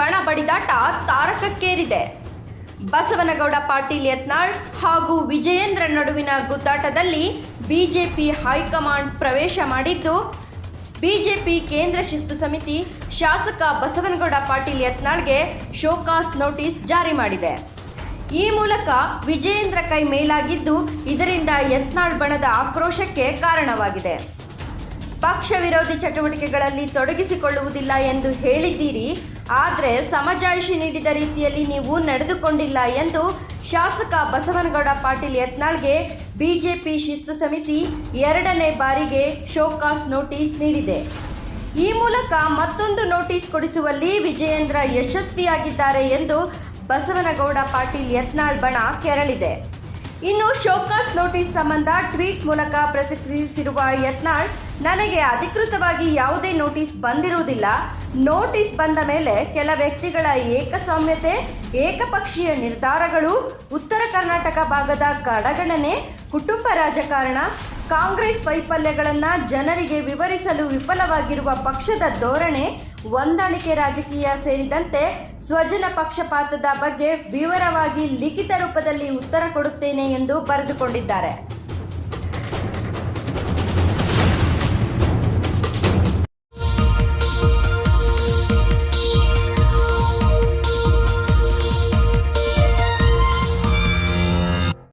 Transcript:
ಬಣ ಬಡಿದಾಟ ತಾರಕಕ್ಕೇರಿದೆ. ಬಸವನಗೌಡ ಪಾಟೀಲ್ ಯತ್ನಾಳ್ ಹಾಗೂ ವಿಜಯೇಂದ್ರ ನಡುವಿನ ಗುದ್ದಾಟದಲ್ಲಿ ಬಿಜೆಪಿ ಹೈಕಮಾಂಡ್ ಪ್ರವೇಶ ಮಾಡಿದ್ದು, ಬಿಜೆಪಿ ಕೇಂದ್ರ ಶಿಸ್ತು ಸಮಿತಿ ಶಾಸಕ ಬಸವನಗೌಡ ಪಾಟೀಲ್ ಯತ್ನಾಳ್ಗೆ ಶೋಕಾಸ್ ನೋಟಿಸ್ ಜಾರಿ ಮಾಡಿದೆ. ಈ ಮೂಲಕ ವಿಜಯೇಂದ್ರ ಕೈ ಮೇಲಾಗಿದ್ದು, ಇದರಿಂದ ಯತ್ನಾಳ್ ಬಣದ ಆಕ್ರೋಶಕ್ಕೆ ಕಾರಣವಾಗಿದೆ. ಪಕ್ಷ ವಿರೋಧಿ ಚಟುವಟಿಕೆಗಳಲ್ಲಿ ತೊಡಗಿಸಿಕೊಳ್ಳುವುದಿಲ್ಲ ಎಂದು ಹೇಳಿದ್ದೀರಿ, ಆದರೆ ಸಮಜಾಯಿಷಿ ನೀಡಿದ ರೀತಿಯಲ್ಲಿ ನೀವು ನಡೆದುಕೊಂಡಿಲ್ಲ ಎಂದು ಶಾಸಕ ಬಸವನಗೌಡ ಪಾಟೀಲ್ ಯತ್ನಾಳ್ಗೆ ಬಿಜೆಪಿ ಶಿಸ್ತು ಸಮಿತಿ 2ನೇ ಬಾರಿಗೆ ಶೋಕಾಸ್ ನೋಟಿಸ್ ನೀಡಿದೆ. ಈ ಮೂಲಕ ಮತ್ತೊಂದು ನೋಟಿಸ್ ಕೊಡಿಸುವಲ್ಲಿ ವಿಜಯೇಂದ್ರ ಯಶಸ್ವಿಯಾಗಿದ್ದಾರೆ ಎಂದು ಬಸವನಗೌಡ ಪಾಟೀಲ್ ಯತ್ನಾಳ್ ಬಣ ಕೆರಳಿದೆ. ಇನ್ನು ಶೋಕಾಸ್ ನೋಟಿಸ್ ಸಂಬಂಧ ಟ್ವೀಟ್ ಮೂಲಕ ಪ್ರತಿಕ್ರಿಯಿಸಿರುವ ಯತ್ನಾಳ್, ನನಗೆ ಅಧಿಕೃತವಾಗಿ ಯಾವುದೇ ನೋಟಿಸ್ ಬಂದಿರುವುದಿಲ್ಲ. ನೋಟಿಸ್ ಬಂದ ಮೇಲೆ ಕೆಲ ವ್ಯಕ್ತಿಗಳ ಏಕಸ್ವಾಮ್ಯತೆ, ಏಕಪಕ್ಷೀಯ ನಿರ್ಧಾರಗಳು, ಉತ್ತರ ಕರ್ನಾಟಕ ಭಾಗದ ಕಡೆಗಣನೆ, ಕುಟುಂಬ ರಾಜಕಾರಣ, ಕಾಂಗ್ರೆಸ್ ವೈಫಲ್ಯಗಳನ್ನು ಜನರಿಗೆ ವಿವರಿಸಲು ವಿಫಲವಾಗಿರುವ ಪಕ್ಷದ ಧೋರಣೆ, ಹೊಂದಾಣಿಕೆ ರಾಜಕೀಯ ಸೇರಿದಂತೆ ಸ್ವಜನ ಪಕ್ಷಪಾತದ ಬಗ್ಗೆ ವಿವರವಾಗಿ ಲಿಖಿತ ರೂಪದಲ್ಲಿ ಉತ್ತರ ಕೊಡುತ್ತೇನೆ ಎಂದು ಬರೆದುಕೊಂಡಿದ್ದಾರೆ.